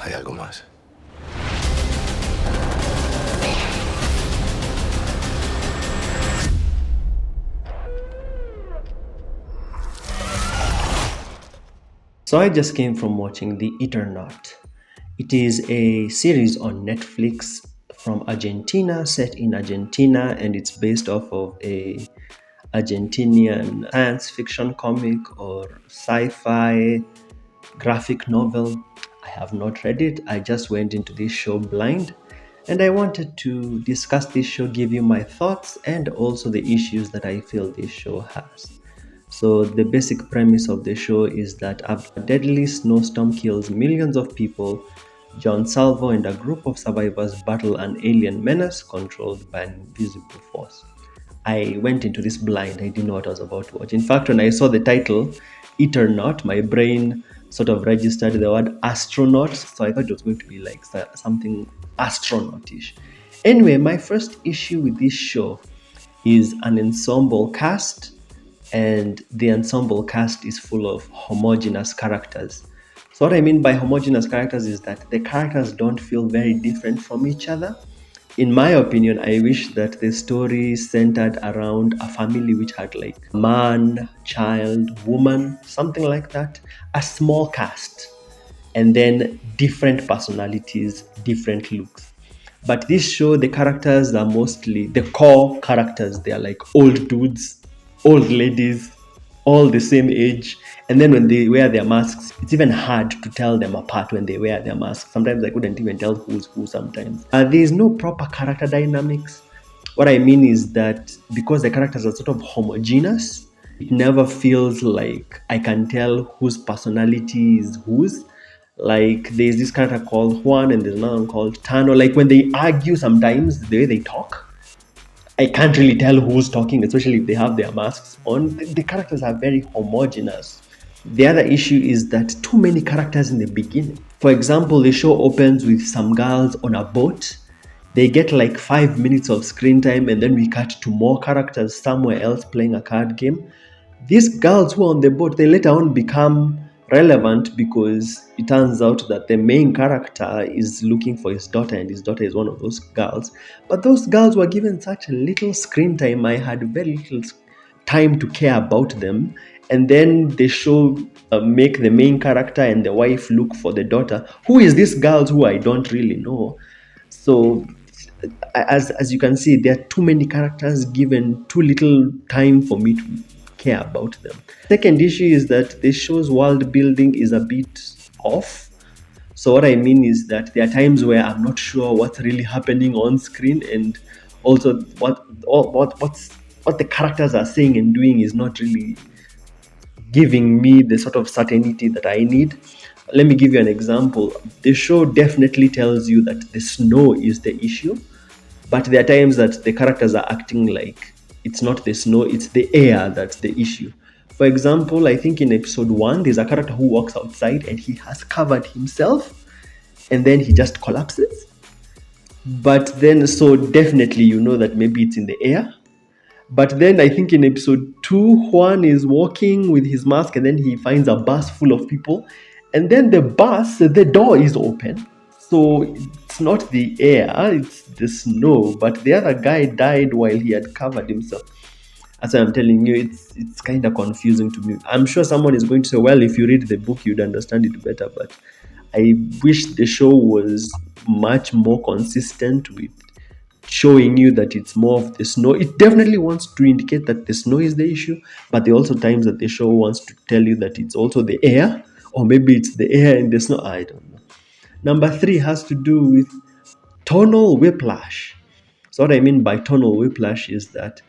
Hay algo más. So I just came from watching the Eternaut. It is a series on Netflix from Argentina, set in Argentina, and it's based off of a Argentinian science fiction comic or sci-fi graphic novel. I have not read it. I just went into this show blind, and I wanted to discuss this show, give you my thoughts, and also the issues that I feel this show has. So, the basic premise of the show is that after a deadly snowstorm kills millions of people, John Salvo and a group of survivors battle an alien menace controlled by an invisible force. I went into this blind. I didn't know what I was about to watch. In fact, when I saw the title, Eternaut, my brain sort of registered the word astronaut. So I thought it was going to be like something astronautish. Anyway, my first issue with this show is an ensemble cast, and the ensemble cast is full of homogeneous characters. So what I mean by homogeneous characters is that the characters don't feel very different from each other. In my opinion, I wish that the story centered around a family which had like man, child, woman, something like that, a small cast, and then different personalities, different looks. But this show, the characters are mostly the core characters. They are like old dudes, old ladies, all the same age. And then when they wear their masks, it's even hard to tell them apart when they wear their masks. Sometimes I couldn't even tell who's who sometimes. There's no proper character dynamics. What I mean is that because the characters are sort of homogeneous, it never feels like I can tell whose personality is whose. Like there's this character called Juan and there's another one called Tano. Like when they argue sometimes, the way they talk, I can't really tell who's talking, especially if they have their masks on. The characters are very homogeneous. The other issue is that too many characters in the beginning. For example, the show opens with some girls on a boat. They get like 5 minutes of screen time, and then we cut to more characters somewhere else playing a card game. These girls who are on the boat, they later on become relevant because it turns out that the main character is looking for his daughter, and his daughter is one of those girls. But those girls were given such a little screen time, I had very little time to care about them. And then the show make the main character and the wife look for the daughter. Who is this girl who I don't really know? So as you can see, there are too many characters given too little time for me to care about them. Second issue is that the show's world building is a bit off. So what I mean is that there are times where I'm not sure what's really happening on screen, and also what the characters are saying and doing is not really giving me the sort of certainty that I need. Let me give you an example. The show definitely tells you that the snow is the issue, but there are times that the characters are acting like it's not the snow, it's the air that's the issue. For example, I think in episode 1, there's a character who walks outside and he has covered himself and then he just collapses. But then, so definitely you know that maybe it's in the air. But then I think in episode 2, Juan is walking with his mask and then he finds a bus full of people. And then the door is open. So it's not the air, it's the snow. But the other guy died while he had covered himself. As I'm telling you, it's kind of confusing to me. I'm sure someone is going to say, well, if you read the book, you'd understand it better. But I wish the show was much more consistent with showing you that it's more of the snow. It definitely wants to indicate that the snow is the issue, but there are also times that the show wants to tell you that it's also the air, or maybe it's the air and the snow. I don't know. Number 3 has to do with tonal whiplash. So what I mean by tonal whiplash is that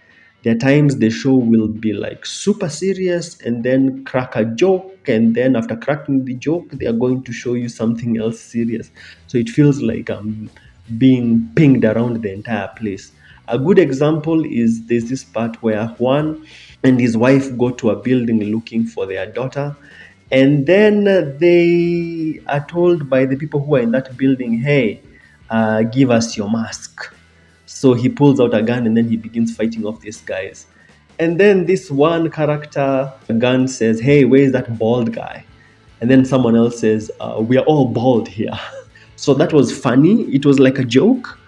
there are times the show will be like super serious and then crack a joke, and then after cracking the joke, they are going to show you something else serious. So it feels like I'm being pinged around the entire place. A good example is there's this part where Juan and his wife go to a building looking for their daughter, and then they are told by the people who are in that building, hey, give us your mask. So he pulls out a gun and then he begins fighting off these guys. And then this one character, Gun, says, hey, where is that bald guy? And then someone else says, we are all bald here. So that was funny. It was like a joke,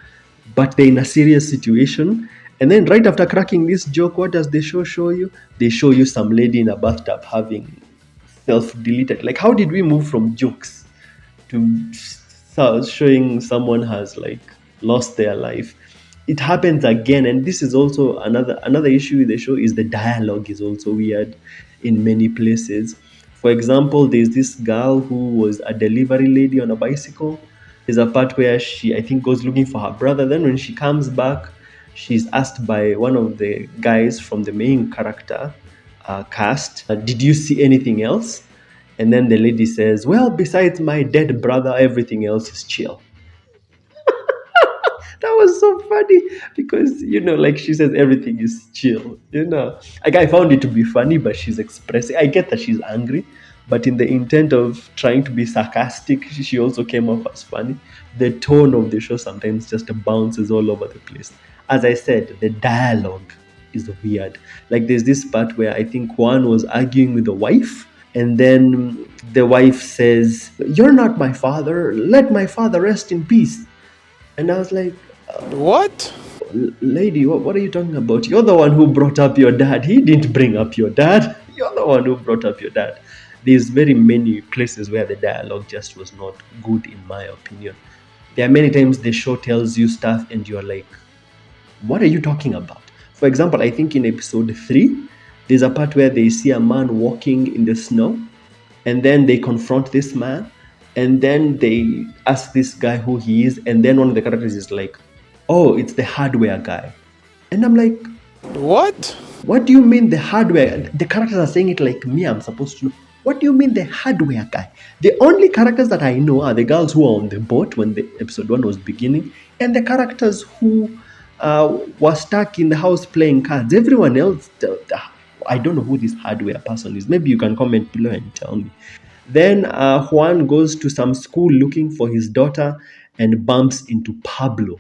but they're in a serious situation. And then right after cracking this joke, what does the show you? They show you some lady in a bathtub having self-deleted. Like, how did we move from jokes to showing someone has like lost their life? It happens again, and this is also another issue with the show is the dialogue is also weird in many places. For example, there's this girl who was a delivery lady on a bicycle. There's a part where she, I think, goes looking for her brother. Then when she comes back, she's asked by one of the guys from the main character cast, did you see anything else? And then the lady says, well, besides my dead brother, everything else is chill. That was so funny because, like she says, everything is chill. Like I found it to be funny, but she's expressing. I get that she's angry, but in the intent of trying to be sarcastic, she also came off as funny. The tone of the show sometimes just bounces all over the place. As I said, the dialogue is weird. Like there's this part where I think Juan was arguing with the wife, and then the wife says, "You're not my father. Let my father rest in peace." And I was like, What? lady, what are you talking about? You're the one who brought up your dad. He didn't bring up your dad. You're the one who brought up your dad. There's very many places where the dialogue just was not good, in my opinion. There are many times the show tells you stuff and you're like, what are you talking about? For example, I think in episode 3, there's a part where they see a man walking in the snow, and then they confront this man, and then they ask this guy who he is, and then one of the characters is like, oh, it's the hardware guy. And I'm like, what do you mean the hardware? The characters are saying it like me, I'm supposed to know. What do you mean the hardware guy? The only characters that I know are the girls who were on the boat when the episode 1 was beginning, and the characters who were stuck in the house playing cards. Everyone else, I don't know who this hardware person is. Maybe you can comment below and tell me. Then Juan goes to some school looking for his daughter and bumps into Pablo.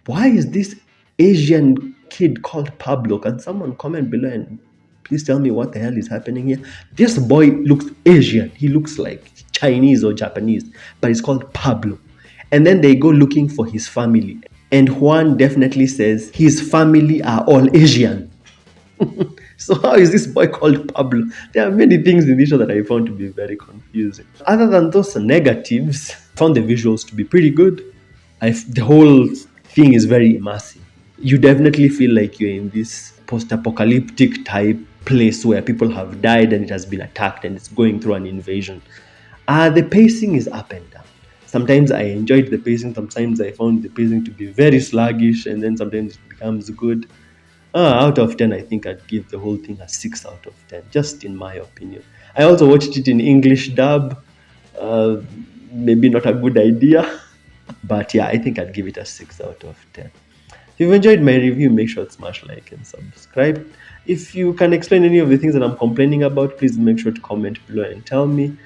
Why is this Asian kid called Pablo? Can someone comment below and please tell me what the hell is happening here? This boy looks Asian. He looks like Chinese or Japanese, but he's called Pablo. And then they go looking for his family. And Juan definitely says his family are all Asian. So how is this boy called Pablo? There are many things in this show that I found to be very confusing. Other than those negatives, I found the visuals to be pretty good. The whole thing is very immersive. You definitely feel like you're in this post-apocalyptic type place where people have died and it has been attacked and it's going through an invasion. The pacing is up and down. Sometimes I enjoyed the pacing, sometimes I found the pacing to be very sluggish, and then sometimes it becomes good. Out of 10, I think I'd give the whole thing a 6 out of 10, just in my opinion. I also watched it in English dub. Maybe not a good idea, but yeah, I think I'd give it a 6 out of 10. If you've enjoyed my review, make sure to smash like and subscribe. If you can explain any of the things that I'm complaining about, please make sure to comment below and tell me.